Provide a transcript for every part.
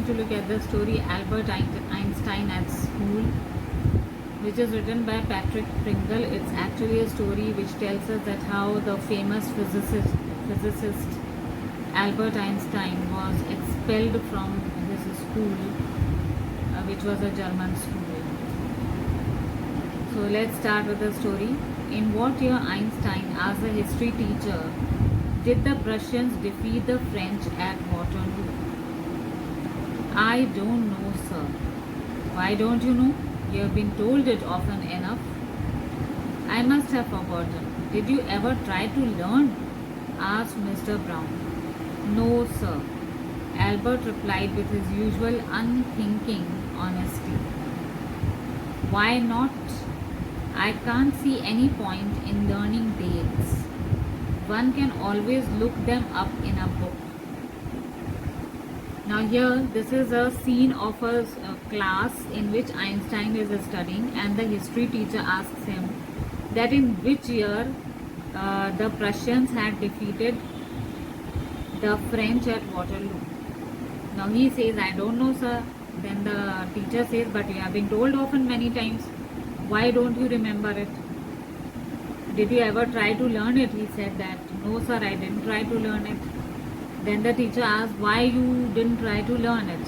going to look at the story Albert Einstein at School, which is written by Patrick Pringle. It's actually a story which tells us that how the famous physicist Albert Einstein was expelled from his school, which was a German school. So let's start with the story. In what year Einstein, as a history teacher, did the Prussians defeat the French at Waterloo? I don't know, sir. Why don't you know? You have been told it often enough. I must have forgotten. Did you ever try to learn? Asked Mr. Brown. No, sir. Albert replied with his usual unthinking honesty. Why not? I can't see any point in learning dates. One can always look them up in a book. Now here, this is a scene of a class in which Einstein is studying, and the history teacher asks him that in which year the Prussians had defeated the French at Waterloo. Now he says, I don't know, sir. Then the teacher says, but you have been told often many times. Why don't you remember it? Did you ever try to learn it? He said that, no sir, I didn't try to learn it. Then the teacher asked, why you didn't try to learn it?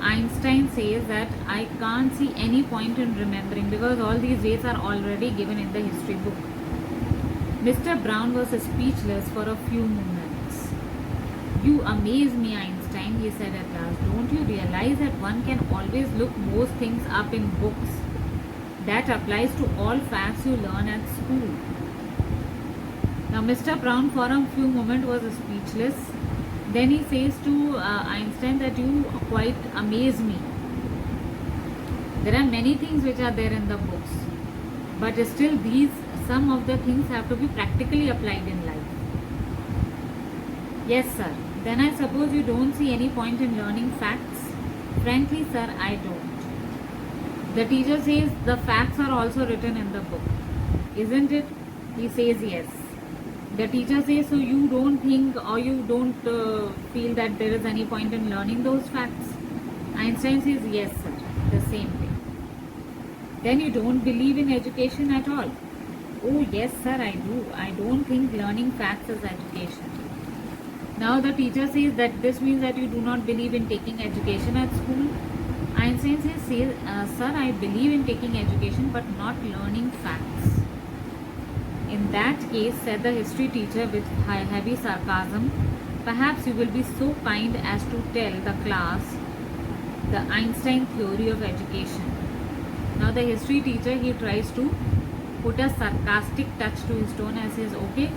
Einstein says that I can't see any point in remembering because all these dates are already given in the history book. Mr. Brown was speechless for a few moments. You amaze me, Einstein, he said at last. Don't you realize that one can always look most things up in books? That applies to all facts you learn at school. Now Mr. Brown for a few moments was speechless. Then he says to Einstein that you quite amaze me. There are many things which are there in the books, but still some of the things have to be practically applied in life. Yes sir. Then I suppose you don't see any point in learning facts? Frankly sir, I don't. The teacher says the facts are also written in the book, isn't it? He says yes. The teacher says, so you don't think or you don't feel that there is any point in learning those facts? Einstein says, yes sir, the same way. Then you don't believe in education at all? Oh yes sir, I do. I don't think learning facts is education. Now the teacher says that this means that you do not believe in taking education at school? Einstein says, sir, I believe in taking education but not learning facts. In that case, said the history teacher with heavy sarcasm, perhaps you will be so kind as to tell the class the Einstein theory of education. Now the history teacher, he tries to put a sarcastic touch to his tone and says, okay,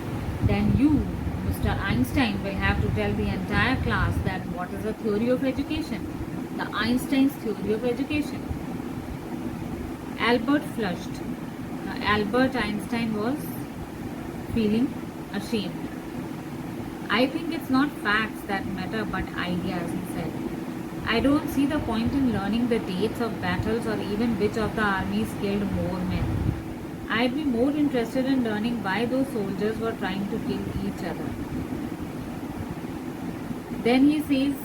then you, Mr. Einstein, will have to tell the entire class that what is the theory of education. The Einstein's theory of education. Albert flushed. Now, Albert Einstein was feeling ashamed. I think it's not facts that matter but ideas, he said. I don't see the point in learning the dates of battles or even which of the armies killed more men. I'd be more interested in learning why those soldiers were trying to kill each other. Then he says,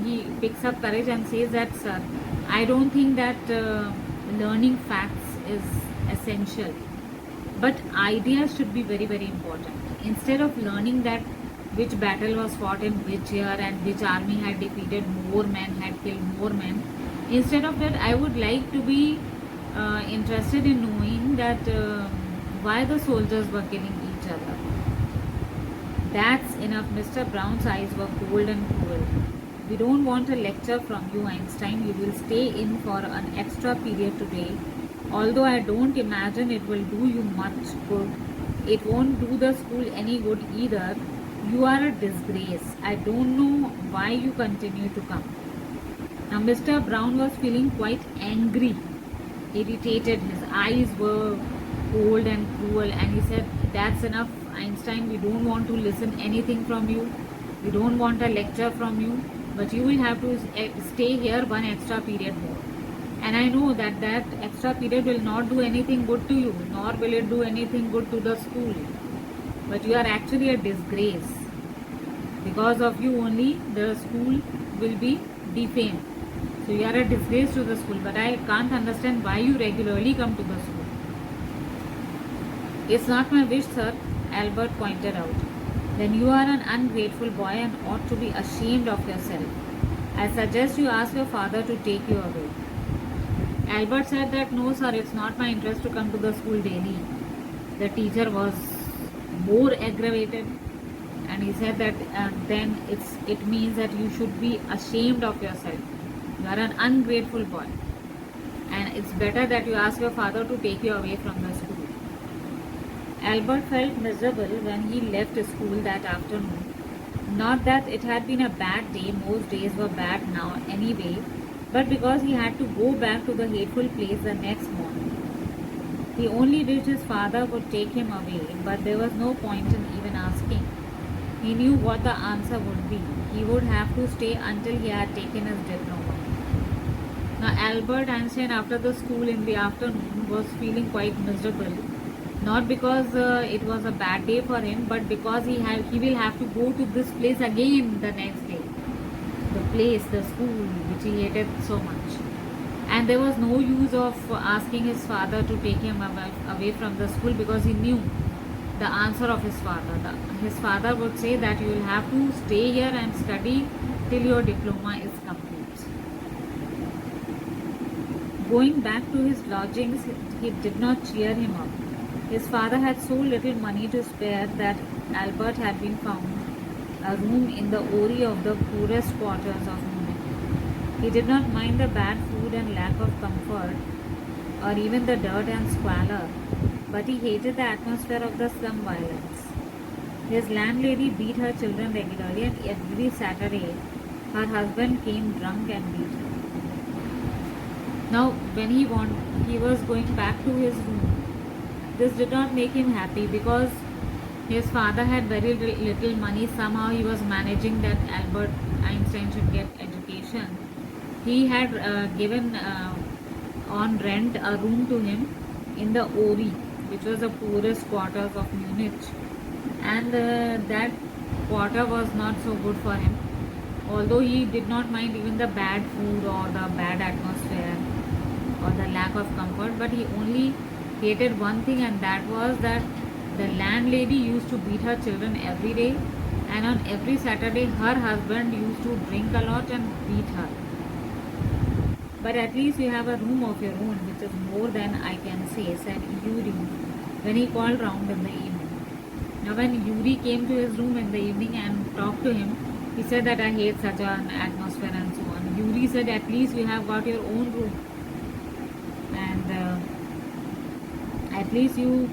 he picks up courage and says that, sir, I don't think that learning facts is essential. But ideas should be very, very important. Instead of learning that which battle was fought in which year and which army had defeated more men, had killed more men, instead of that, I would like to be interested in knowing that why the soldiers were killing each other. That's enough. Mr. Brown's eyes were cold and cruel. We don't want a lecture from you, Einstein. You will stay in for an extra period today. Although I don't imagine it will do you much good. It won't do the school any good either. You are a disgrace. I don't know why you continue to come. Now Mr. Brown was feeling quite angry, irritated. His eyes were cold and cruel, and he said, that's enough, Einstein. We don't want to listen anything from you. We don't want a lecture from you. But you will have to stay here one extra period more. And I know that that extra period will not do anything good to you, nor will it do anything good to the school. But you are actually a disgrace. Because of you only, the school will be defamed. So you are a disgrace to the school, but I can't understand why you regularly come to the school. It's not my wish, sir, Albert pointed out. Then you are an ungrateful boy and ought to be ashamed of yourself. I suggest you ask your father to take you away. Albert said that no, sir, it's not my interest to come to the school daily. The teacher was more aggravated, and he said that then it means that you should be ashamed of yourself. You are an ungrateful boy, and it's better that you ask your father to take you away from the school. Albert felt miserable when he left school that afternoon. Not that it had been a bad day, most days were bad now anyway, but because he had to go back to the hateful place the next morning. He only wished his father would take him away, but there was no point in even asking. He knew what the answer would be. He would have to stay until he had taken his diploma. Now Albert Einstein, after the school in the afternoon, was feeling quite miserable. Not because it was a bad day for him, but because he will have to go to this place again the next day. The place, the school, which he hated so much. And there was no use of asking his father to take him away from the school, because he knew the answer of his father. His father would say that you will have to stay here and study till your diploma is complete. Going back to his lodgings, he did not cheer him up. His father had so little money to spare that Albert had been found a room in the Ori of the poorest quarters of Munich. He did not mind the bad food and lack of comfort, or even the dirt and squalor, but he hated the atmosphere of the slum violence. His landlady beat her children regularly, and every Saturday her husband came drunk and beat her. Now, when he was going back to his room, this did not make him happy, because his father had very little money. Somehow he was managing that Albert Einstein should get education. He had given on rent a room to him in the Ori, which was the poorest quarters of Munich, and that quarter was not so good for him. Although he did not mind even the bad food or the bad atmosphere or the lack of comfort, but he only hated one thing, and that was that the landlady used to beat her children every day, and on every Saturday her husband used to drink a lot and beat her. But at least you have a room of your own, which is more than I can say, said Yuri when he called round in the evening. Now when Yuri came to his room in the evening and talked to him, he said that I hate such an atmosphere and so on. Yuri said, at least you have got your own room, and at least you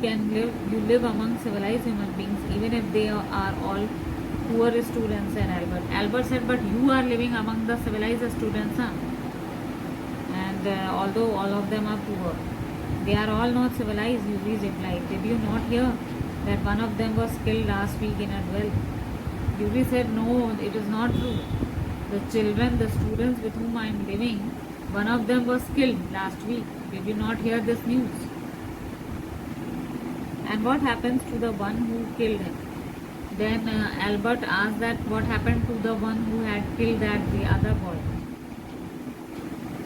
live among civilized human beings, even if they are all poor students, said Albert. Albert said, but you are living among the civilized students, huh? And although all of them are poor, they are all not civilized, Yuri replied. Did you not hear that one of them was killed last week in a duel? Yuri said, no, it is not true. The children, the students with whom I am living, one of them was killed last week. Did you not hear this news? And what happens to the one who killed him? Then Albert asked that what happened to the one who had killed the other boy.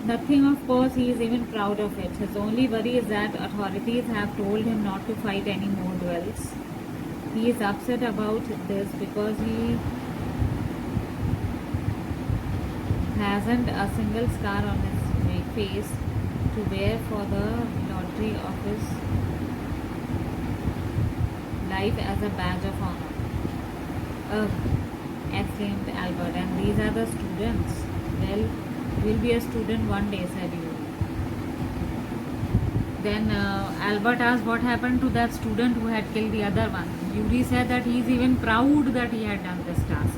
Nothing, of course, he is even proud of it. His only worry is that authorities have told him not to fight any more duels. He is upset about this because he hasn't a single scar on his face to wear for the lottery of his life as a badge of honor. Ugh, exclaimed Albert, and these are the students. Well, you will be a student one day, said you. Then Albert asked what happened to that student who had killed the other one. Yuri said that he is even proud that he had done this task.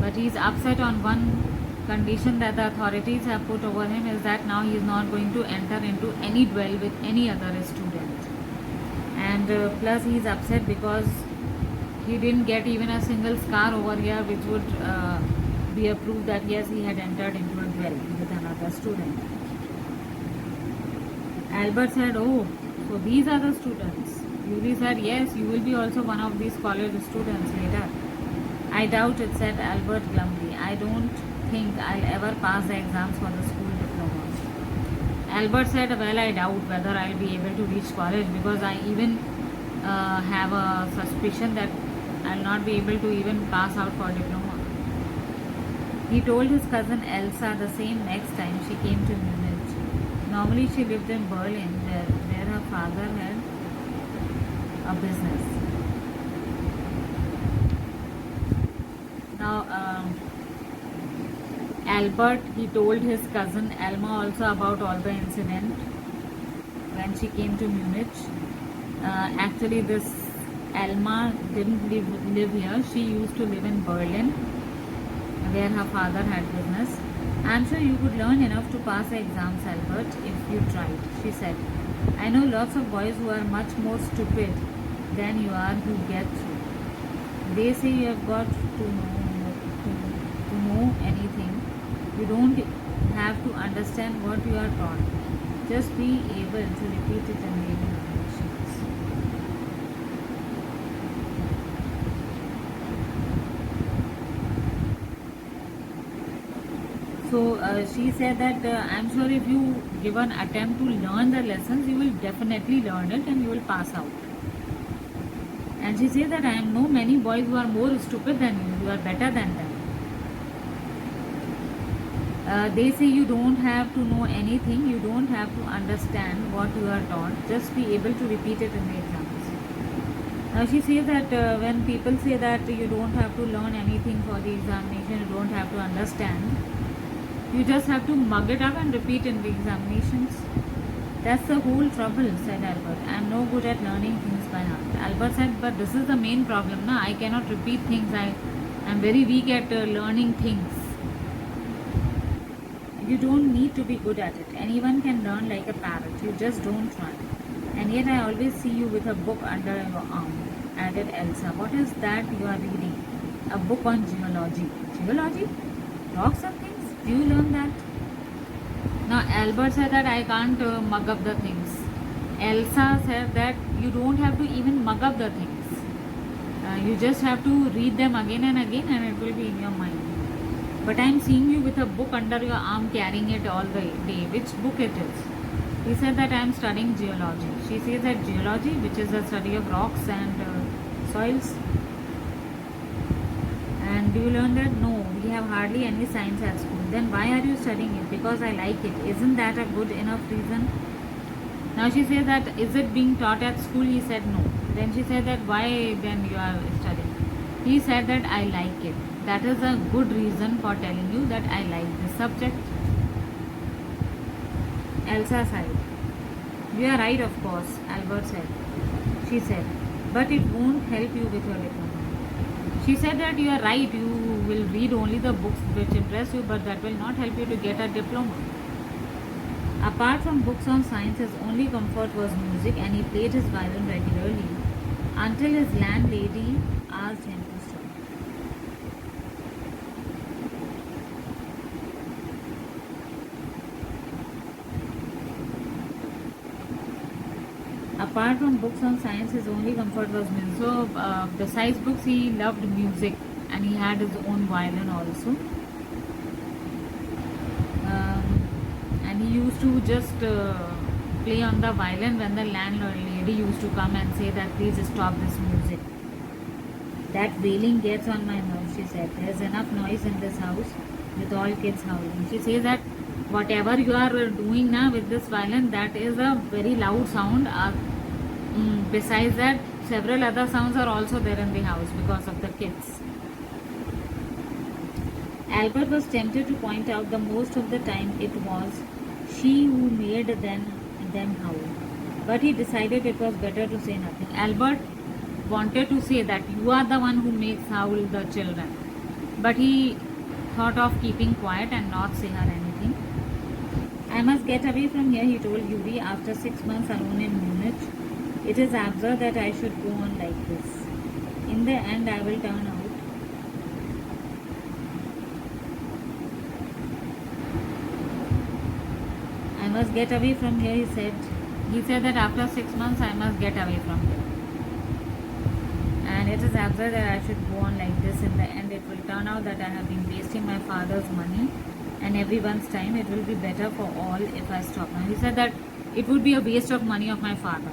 But he is upset on one condition that the authorities have put over him, is that now he is not going to enter into any duel with any other student. And plus he is upset because he didn't get even a single scar over here, which would be a proof that yes, he had entered into a duel with another student. Albert said, oh, so these are the students. Yuri said, yes, you will be also one of these college students later. I doubt it, said Albert glumly. I don't think I'll ever pass the exams for the school diploma. Albert said, well, I doubt whether I'll be able to reach college because I even have a suspicion that I'll not be able to even pass out for diploma. He told his cousin Elsa the same next time she came to Munich. Normally she lived in Berlin where her father had a business. Now, Albert, he told his cousin Elma also about all the incident when she came to Munich. Actually, this Elma didn't live here. She used to live in Berlin, where her father had business. I'm sure you could learn enough to pass the exams, Albert, if you tried, she said. I know lots of boys who are much more stupid than you are who get through. They say you have got to know anything. You don't have to understand what you are taught. Just be able to repeat it in daily conversations. So she said that I'm sure if you give an attempt to learn the lessons, you will definitely learn it and you will pass out. And she said that I know many boys who are more stupid than you are better than them. They say you don't have to know anything, you don't have to understand what you are taught, just be able to repeat it in the exams. Now she says that when people say that you don't have to learn anything for the examination, you don't have to understand, you just have to mug it up and repeat in the examinations. That's the whole trouble, said Albert. I am no good at learning things by heart. Albert said, but this is the main problem. No? I cannot repeat things. I am very weak at learning things. You don't need to be good at it. Anyone can learn like a parrot. You just don't try. And yet I always see you with a book under your arm, added Elsa. What is that you are reading? A book on geology. Geology? Rocks and things? Do you learn that? Now Albert said that I can't mug up the things. Elsa said that you don't have to even mug up the things. You just have to read them again and again and it will be in your mind. But I am seeing you with a book under your arm carrying it all the day. Which book it is? He said that I am studying geology. She says that geology, which is the study of rocks and soils. And do you learn that? No, we have hardly any science at school. Then why are you studying it? Because I like it. Isn't that a good enough reason? Now she says that, is it being taught at school? He said no. Then she said that, why then you are studying? He said that I like it. That is a good reason for telling you that I like this subject. Elsa sighed. You are right, of course, Albert said. She said, but it won't help you with your diploma. She said that you are right, you will read only the books which impress you, but that will not help you to get a diploma. Apart from books on science, his only comfort was music, and he played his violin regularly until his landlady asked him to stop. Apart from books on science, his only comfort was music. So, besides books, he loved music and he had his own violin also. And he used to just play on the violin when the landlady used to come and say that please stop this music. That wailing gets on my nerves, she said. There's enough noise in this house with all kids howling. She says that whatever you are doing now with this violin, that is a very loud sound. Besides that, several other sounds are also there in the house because of the kids. Albert was tempted to point out that most of the time it was she who made them howl. But he decided it was better to say nothing. Albert wanted to say that you are the one who makes howl the children. But he thought of keeping quiet and not say her anything. I must get away from here, he told Yuri after 6 months alone in Munich. It is absurd that I should go on like this. In the end, I will turn out. I must get away from here, he said. He said that after 6 months, I must get away from here. And it is absurd that I should go on like this. In the end, it will turn out that I have been wasting my father's money and everyone's time. It will be better for all if I stop now. He said that it would be a waste of money of my father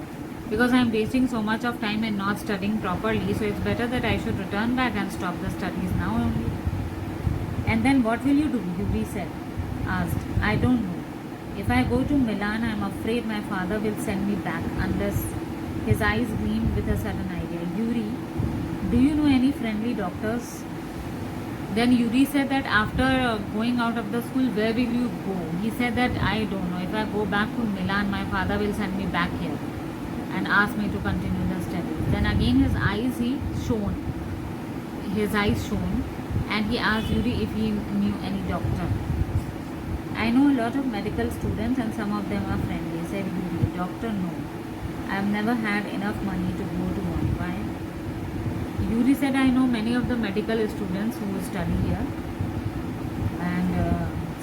because I am wasting so much of time and not studying properly. So it's better that I should return back and stop the studies now only. And then what will you do? Yuri said, asked. I don't know. If I go to Milan, I am afraid my father will send me back unless. His eyes gleamed with a sudden idea. Yuri, do you know any friendly doctors? Then Yuri said that after going out of the school, where will you go? He said that I don't know. If I go back to Milan, my father will send me back here and ask me to continue the studies. Then again his eyes shone. His eyes shone and he asked Yuri if he knew any doctor. I know a lot of medical students and some of them are friendly, said Yuri. Doctor, no. I have never had enough money to go to one. Why? Yuri said, I know many of the medical students who study here and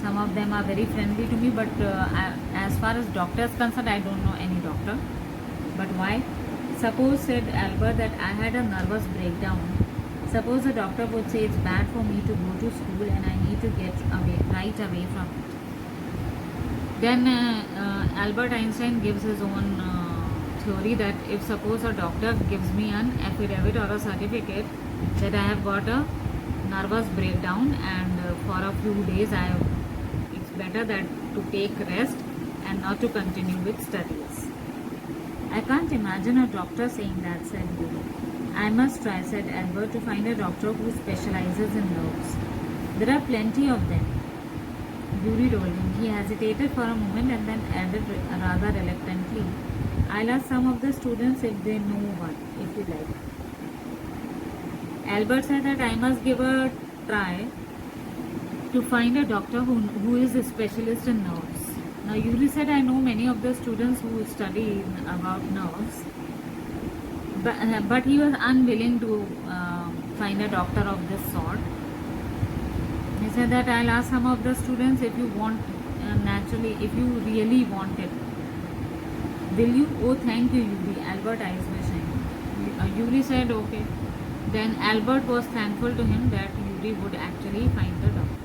some of them are very friendly to me, but as far as doctors concerned, I don't know any doctor. But why? Suppose, said Albert, that I had a nervous breakdown. Suppose the doctor would say it's bad for me to go to school and I need to get away, right away from it. Then Albert Einstein gives his own theory that if suppose a doctor gives me an affidavit or a certificate that I have got a nervous breakdown and for a few days it's better that to take rest and not to continue with studies. I can't imagine a doctor saying that, said Yuri. I must try, said Albert, to find a doctor who specializes in nerves. There are plenty of them. Yuri told him. He hesitated for a moment and then added rather reluctantly, I'll ask some of the students if they know one, if you like. Albert said that I must give a try to find a doctor who is a specialist in nerves. Now Yuri said, I know many of the students who study about nerves, but he was unwilling to find a doctor of this sort. He said that I'll ask some of the students if you want, naturally, if you really want it. Will you? Oh, thank you, Yuri. Albert eyes were shining. Yuri said, okay. Then Albert was thankful to him that Yuri would actually find the doctor.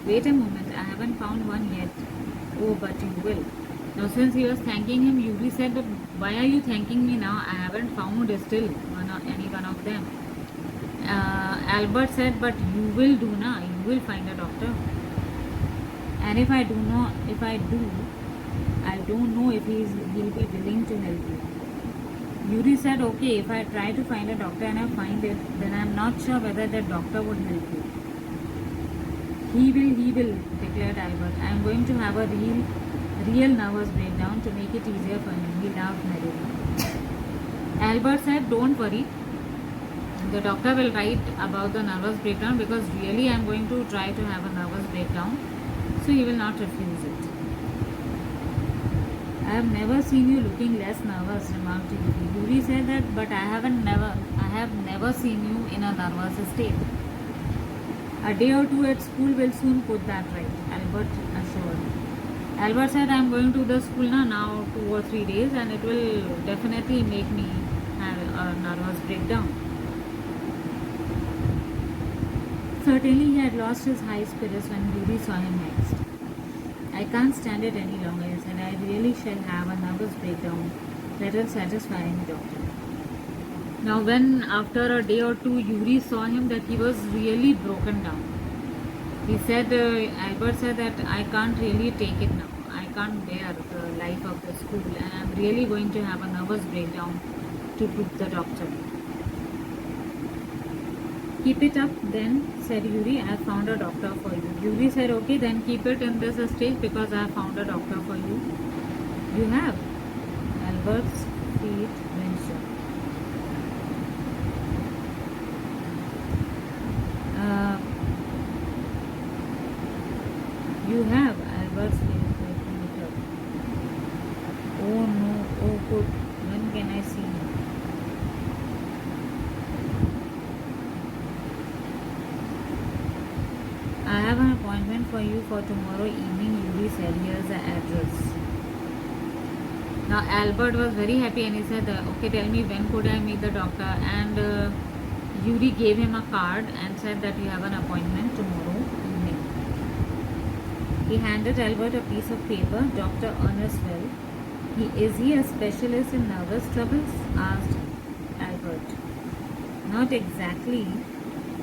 Wait a moment, I haven't found one yet. Oh, but you will. Now, since he was thanking him, Yuri said, that, why are you thanking me now? I haven't found still any one of them. Albert said, but you will do now. You will find a doctor. And if I do, I don't know if he'll be willing to help you. Yuri said, okay, if I try to find a doctor and I find it, then I'm not sure whether the doctor would help you. He will, declared Albert. I'm going to have a real nervous breakdown to make it easier for him. He laughed merrily. Albert said, don't worry. The doctor will write about the nervous breakdown because really I'm going to try to have a nervous breakdown. So he will not refuse it. I have never seen you looking less nervous, remarked Yuri. Yuri said that, but I have never seen you in a nervous state. A day or two at school will soon put that right, Albert assured. Albert said, I am going to the school now 2 or 3 days and it will definitely make me have a nervous breakdown. Certainly he had lost his high spirits when Yuri saw him next. I can't stand it any longer, he said. I really shall have a nervous breakdown that will satisfy any doctor. Now when after a day or two Yuri saw him that he was really broken down. He said, Albert said that I can't really take it now. I can't bear the life of the school and I'm really going to have a nervous breakdown to the doctor. Keep it up then, said Yuri. I found a doctor for you. Yuri said, okay, then keep it in this state because I found a doctor for you. You have. Albert's feet went shook. You have. Albert's feet went shook. Oh no, oh good. When can I see you? I have an appointment for you for tomorrow evening, Yuri said. Here's the address. Now Albert was very happy and he said, okay, tell me when could I meet the doctor? And Yuri gave him a card and said that you have an appointment tomorrow evening. He handed Albert a piece of paper. Dr. Ernest Well. Is he a specialist in nervous troubles? Asked Albert. Not exactly.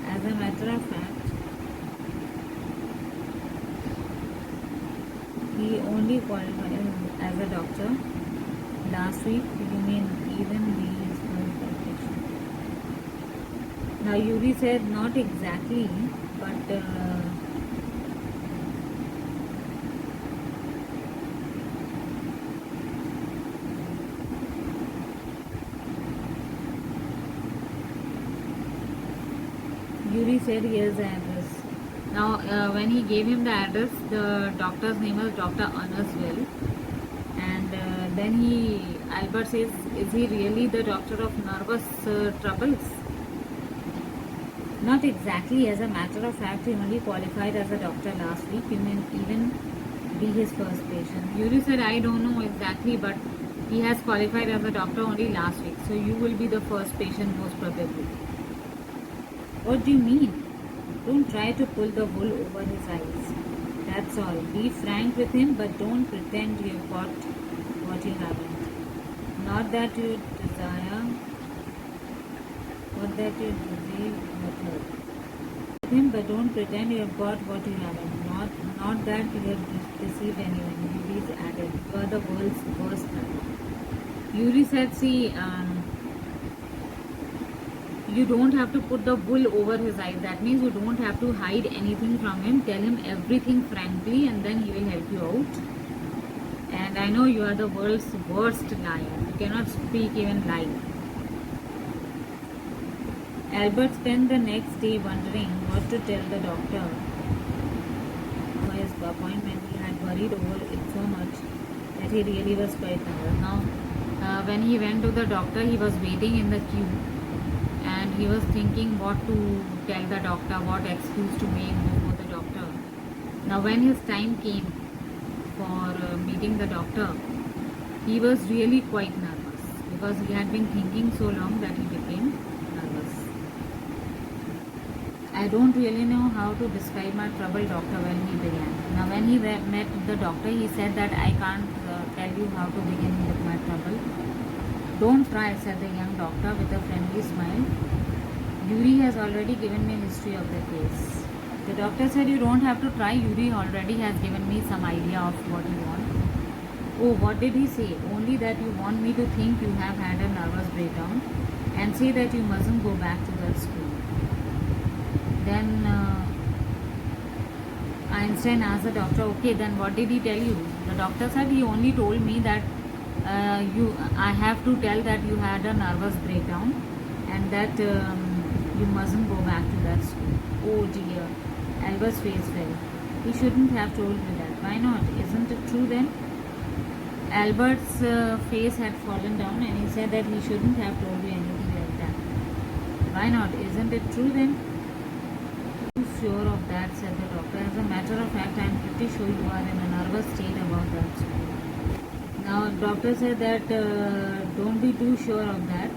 As a matter of fact, he only qualified as a doctor last week. You mean even be his first patient? Now Yuri said not exactly, but Yuri said here's the address. Now when he gave him the address, the doctor's name was Dr. Ernest Well. And then Albert says, is he really the doctor of nervous troubles? Not exactly. As a matter of fact, he only qualified as a doctor last week. You may even be his first patient. Yuri said, I don't know exactly, but he has qualified as a doctor only last week. So you will be the first patient most probably. What do you mean? Don't try to pull the wool over his eyes. That's all. Be frank with him, but don't pretend you've got what you haven't. Not that you desire, what that you desire, with him, but don't pretend you've got what you haven't. Not that you have deceived anyone. Yuri added, you are the world's worst man. Yuri said, see, you don't have to put the wool over his eyes. That means you don't have to hide anything from him. Tell him everything frankly and then he will help you out. And I know you are the world's worst liar. You cannot speak even lie. Albert spent the next day wondering what to tell the doctor. For his appointment, he had worried over it so much that he really was quite nervous. Now, when he went to the doctor, he was waiting in the queue. And he was thinking what to tell the doctor, what excuse to make before the doctor. Now when his time came for meeting the doctor, he was really quite nervous because he had been thinking so long that he became nervous. I don't really know how to describe my trouble, doctor, when he began. Now when he met the doctor, he said that I can't tell you how to begin with my trouble. Don't try, said the young doctor with a friendly smile. Yuri has already given me a history of the case. The doctor said you don't have to try. Yuri already has given me some idea of what you want. Oh, what did he say? Only that you want me to think you have had a nervous breakdown and say that you mustn't go back to that school. Then Einstein asked the doctor, okay, then what did he tell you? The doctor said he only told me that I have to tell that you had a nervous breakdown and that you mustn't go back to that school. Oh dear, Albert's face fell. He shouldn't have told me that. Why not? Isn't it true then? Albert's face had fallen down and he said that he shouldn't have told you anything like that. Why not? Isn't it true then? I'm sure of that, said the doctor. As a matter of fact, I'm pretty sure you are in a nervous state about that school. Now, doctor said that don't be too sure of that.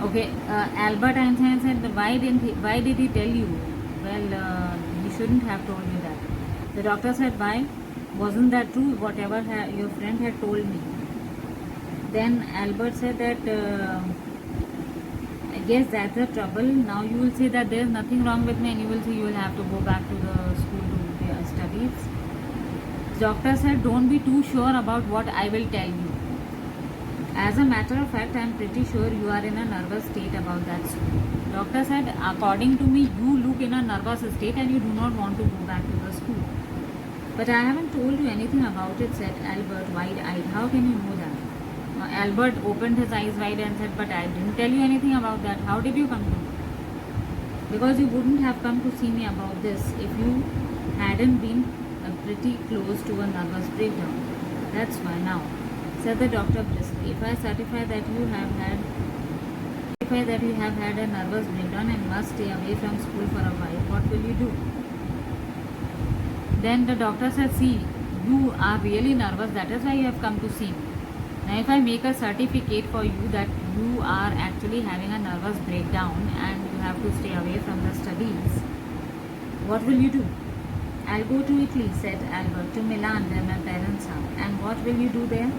Okay, Albert Einstein said, why did he tell you? Well, he shouldn't have told you that. The doctor said, why? Wasn't that true? Whatever your friend had told me. Then Albert said that. I guess that's the trouble. Now you will say that there is nothing wrong with me and you will say you will have to go back to the school to do your studies. Doctor said don't be too sure about what I will tell you. As a matter of fact, I am pretty sure you are in a nervous state about that school. Doctor said according to me you look in a nervous state and you do not want to go back to the school. But I haven't told you anything about it, said Albert wide-eyed. How can you know that? Albert opened his eyes wide and said, but I didn't tell you anything about that. How did you come to know? Because you wouldn't have come to see me about this if you hadn't been pretty close to a nervous breakdown. That's why now, said the doctor briskly, if I certify that you have had that you have had a nervous breakdown and must stay away from school for a while. What will you do? Then the doctor said, see, you are really nervous, that is why you have come to see me. Now if I make a certificate for you that you are actually having a nervous breakdown and you have to stay away from the studies, what will you do? I'll go to Italy, said Albert, to Milan where my parents are. And what will you do there?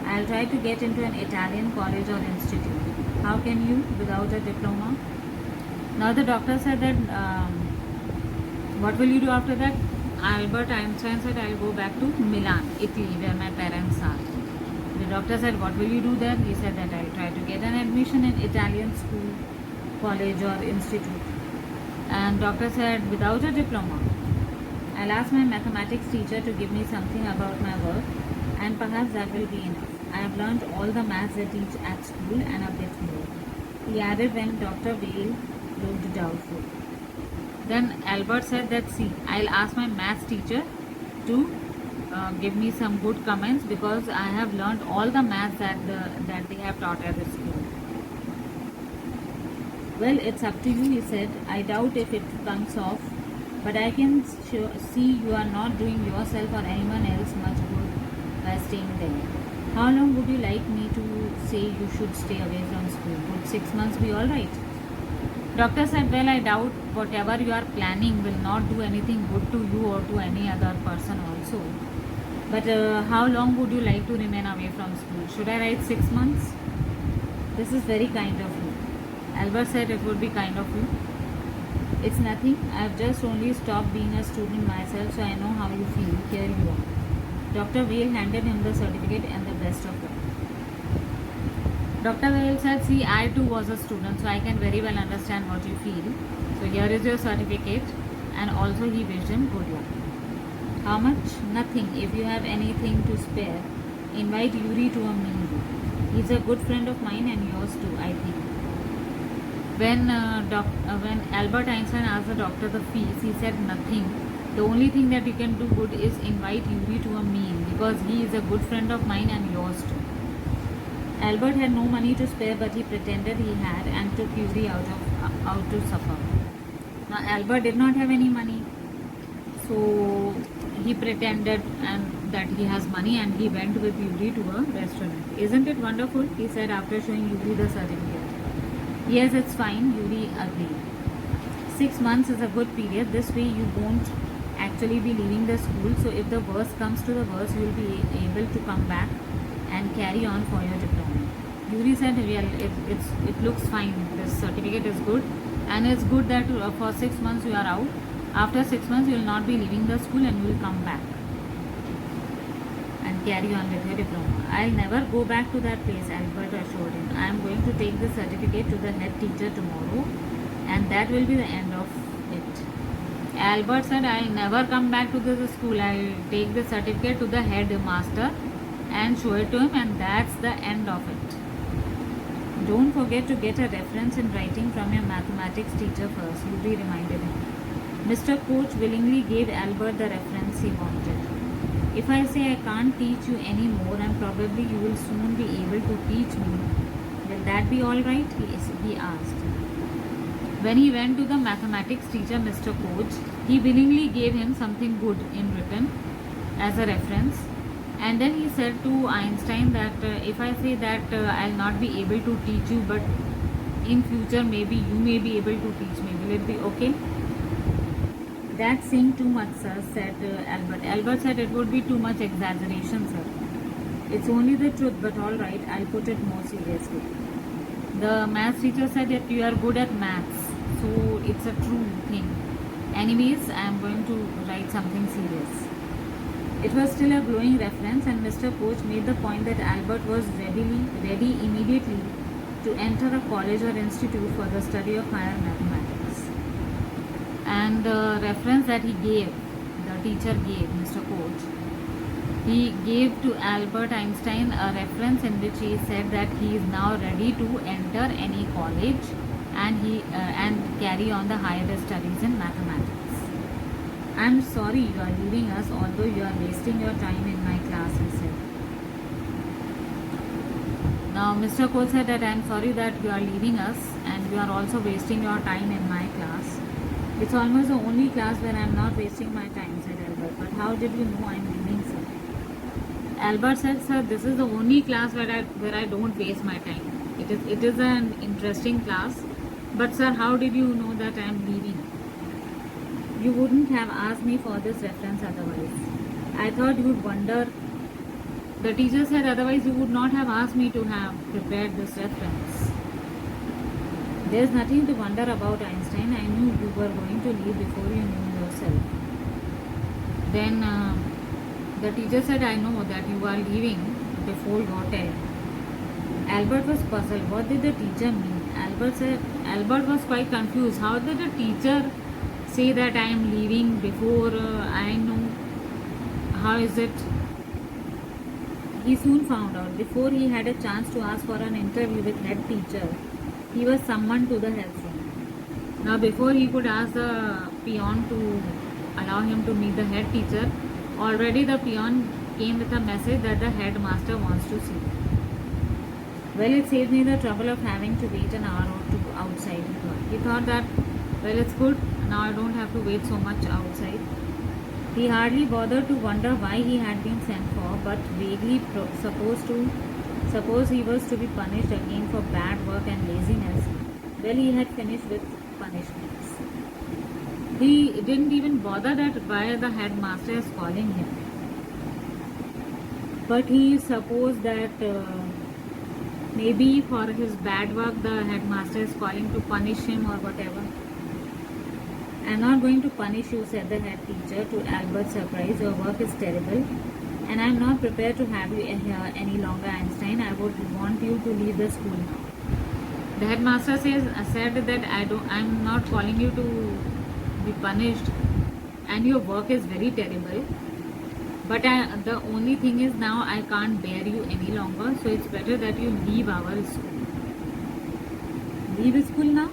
I'll try to get into an Italian college or institute. How can you without a diploma? Now the doctor said that, what will you do after that? Albert Einstein said, I'll go back to Milan, Italy, where my parents are. The doctor said, what will you do there? He said that I'll try to get an admission in Italian school, college or institute. And doctor said, without a diploma. I'll ask my mathematics teacher to give me something about my work, and perhaps that will be enough. I have learned all the maths they teach at school and a bit more. He added when Dr. Vale looked doubtful. Then Albert said that, see, I'll ask my maths teacher to give me some good comments because I have learned all the maths that they have taught at the school. Well, it's up to you, he said. I doubt if it comes off, but I can see you are not doing yourself or anyone else much good by staying there. How long would you like me to say you should stay away from school? Would 6 months be alright? Doctor said, well, I doubt whatever you are planning will not do anything good to you or to any other person also. But how long would you like to remain away from school? Should I write 6 months? This is very kind of you. Albert said it would be kind of you. It's nothing. I've just only stopped being a student myself, so I know how you feel. Here you are. Dr. Vale handed him the certificate and the best of luck. Dr. Vale said, see, I too was a student, so I can very well understand what you feel. So here is your certificate, and also he wished him good luck. How much? Nothing. If you have anything to spare, invite Yuri to a meal. He's a good friend of mine and yours too, I think. When Albert Einstein asked the doctor the fees, he said nothing. The only thing that you can do good is invite Yuri to a meal because he is a good friend of mine and yours too. Albert had no money to spare, but he pretended he had and took Yuri out to supper. Now Albert did not have any money, so he pretended that he has money and he went with Yuri to a restaurant. Isn't it wonderful? He said after showing Yuri the certificate. Yes, it's fine, Yuri agreed. 6 months is a good period. This way you won't actually be leaving the school. So if the worst comes to the worst, you will be able to come back and carry on for your diploma. Yuri said, well, it looks fine. This certificate is good. And it's good that for 6 months you are out. After 6 months you will not be leaving the school and you will come back and carry on with your diploma. I'll never go back to that place, Albert assured him. I am going to take the certificate to the head teacher tomorrow and that will be the end of it. Albert said, I'll never come back to this school. I'll take the certificate to the headmaster and show it to him and that's the end of it. Don't forget to get a reference in writing from your mathematics teacher first, Yuri reminded him. Mr. Coach willingly gave Albert the reference he wanted. If I say I can't teach you any more and probably you will soon be able to teach me, will that be alright? He asked. When he went to the mathematics teacher, Mr. Coach, he willingly gave him something good in written as a reference. And then he said to Einstein that if I say that I'll not be able to teach you, but in future maybe you may be able to teach me, will it be okay? That's saying too much, sir, said Albert. Albert said it would be too much exaggeration, sir. It's only the truth, but all right, I'll put it more seriously. The maths teacher said that you are good at maths, so it's a true thing. Anyways, I am going to write something serious. It was still a glowing reference and Mr. Coach made the point that Albert was ready immediately to enter a college or institute for the study of higher mathematics. And the reference that he gave, the teacher gave, Mr. Coach, he gave to Albert Einstein a reference in which he said that he is now ready to enter any college and carry on the higher studies in mathematics. I'm sorry you are leaving us, although you are wasting your time in my class, he said. Now, Mr. Cole said that I am sorry that you are leaving us and you are also wasting your time in my class. It's almost the only class where I am not wasting my time, said Albert. But how did you know I am leaving, sir? Albert said, sir, this is the only class where I don't waste my time. It is an interesting class. But sir, how did you know that I am leaving? You wouldn't have asked me for this reference otherwise. I thought you would wonder. The teacher said otherwise you would not have asked me to have prepared this reference. There's nothing to wonder about, Einstein. I knew you were going to leave before you knew yourself. Then the teacher said, I know that you are leaving before your time. Albert was puzzled. What did the teacher mean? Albert was quite confused. How did the teacher say that I am leaving before I know? How is it? He soon found out. Before he had a chance to ask for an interview with head teacher, he was summoned to the health room. Now, before he could ask the peon to allow him to meet the head teacher, already the peon came with a message that the headmaster wants to see. Well, it saved me the trouble of having to wait an hour or two outside, he thought. He thought that, well, it's good, now I don't have to wait so much outside. He hardly bothered to wonder why he had been sent for, but vaguely suppose he was to be punished again for bad work and laziness. Well, he had finished with punishments. He didn't even bother that why the headmaster is calling him. But he supposed that maybe for his bad work the headmaster is calling to punish him or whatever. I am not going to punish you, said the head teacher to Albert's surprise. Your work is terrible and I am not prepared to have you here any longer, Einstein. I would want you to leave the school now. The headmaster said that I am not calling you to be punished and your work is very terrible. But the only thing is now I can't bear you any longer, so it's better that you leave our school. Leave school now?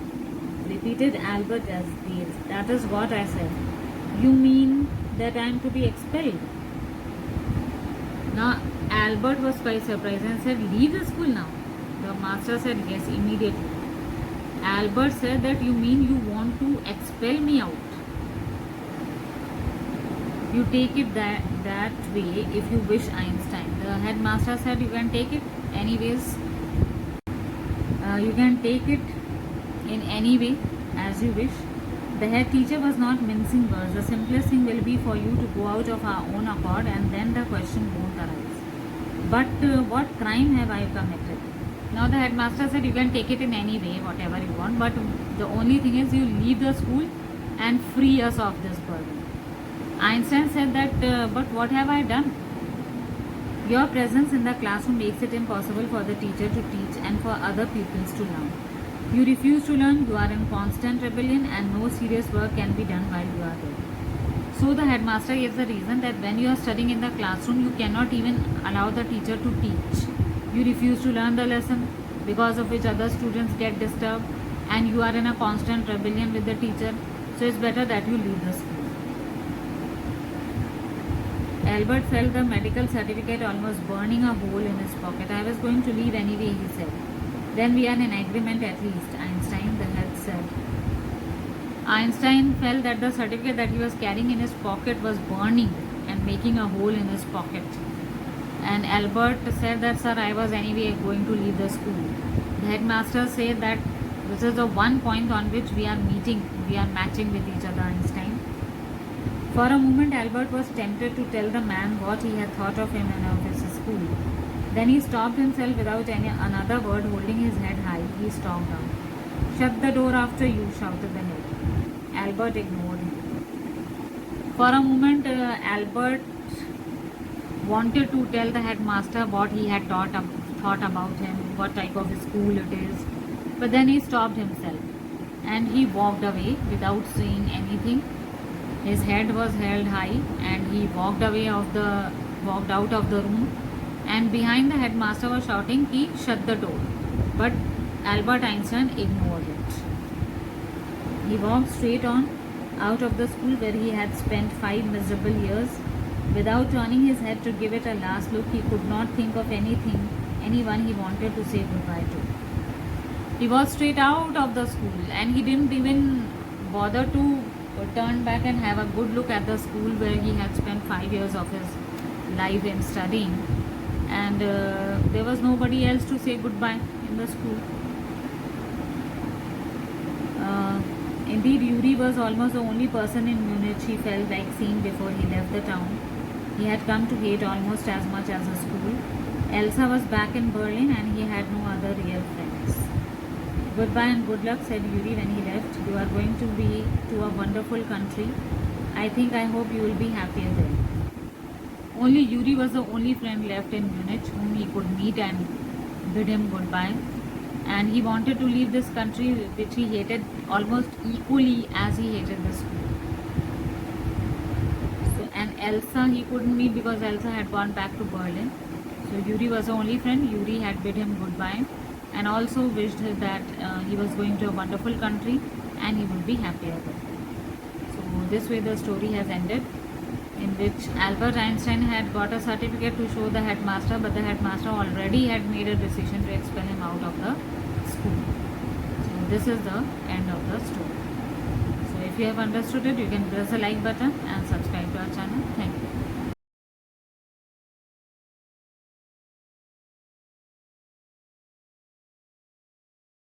Repeated Albert as dazed. That is what I said. You mean that I am to be expelled? Now Albert was quite surprised and said, leave the school now. The master said, yes, immediately. Albert said that you mean you want to expel me out. You take it that way if you wish, Einstein. The headmaster said you can take it anyways. You can take it in any way as you wish. The head teacher was not mincing words. The simplest thing will be for you to go out of our own accord and then the question won't arise. But what crime have I committed? Now the headmaster said you can take it in any way, whatever you want, but the only thing is you leave the school and free us of this burden. Einstein said that, but what have I done? Your presence in the classroom makes it impossible for the teacher to teach and for other pupils to learn. You refuse to learn, you are in constant rebellion and no serious work can be done while you are there. So the headmaster gives the reason that when you are studying in the classroom, you cannot even allow the teacher to teach. You refuse to learn the lesson, because of which other students get disturbed and you are in a constant rebellion with the teacher. So it's better that you leave the school. Albert felt the medical certificate almost burning a hole in his pocket. I was going to leave anyway, he said. Then we are in agreement at least, Einstein, the head said. Einstein felt that the certificate that he was carrying in his pocket was burning and making a hole in his pocket. And Albert said that, sir, I was anyway going to leave the school. The headmaster said that this is the one point on which we are matching with each other, Einstein. For a moment, Albert was tempted to tell the man what he had thought of him and of his school. Then he stopped himself without another word, holding his head high. He stalked out. Shut the door after you, shouted the head. Albert ignored him. For a moment, Albert wanted to tell the headmaster what he had thought about him, what type of school it is. But then he stopped himself and he walked away without saying anything. His head was held high and he walked out of the room. And behind the headmaster was shouting, he shut the door. But Albert Einstein ignored it. He walked straight on out of the school where he had spent 5 miserable years. Without turning his head to give it a last look, he could not think of anything anyone he wanted to say goodbye to. He was straight out of the school, and he didn't even bother to turn back and have a good look at the school where he had spent 5 years of his life in studying. And there was nobody else to say goodbye in the school. Indeed, Yuri was almost the only person in Munich he felt like seeing before he left the town. He had come to hate almost as much as the school. Elsa was back in Berlin, and he had no other real friends. Goodbye and good luck, said Yuri when he left. You are going to be to a wonderful country. I hope you will be happier there. Only Yuri was the only friend left in Munich whom he could meet and bid him goodbye. And he wanted to leave this country which he hated almost equally as he hated the school. So, and Elsa he couldn't meet because Elsa had gone back to Berlin. So Yuri was the only friend. Yuri had bid him goodbye and also wished that he was going to a wonderful country and he would be happier there. So this way the story has ended, in which Albert Einstein had got a certificate to show the headmaster, but the headmaster already had made a decision to expel him out of the school. So this is the end of the story. So if you have understood it, you can press the like button and subscribe to our channel. Thank you.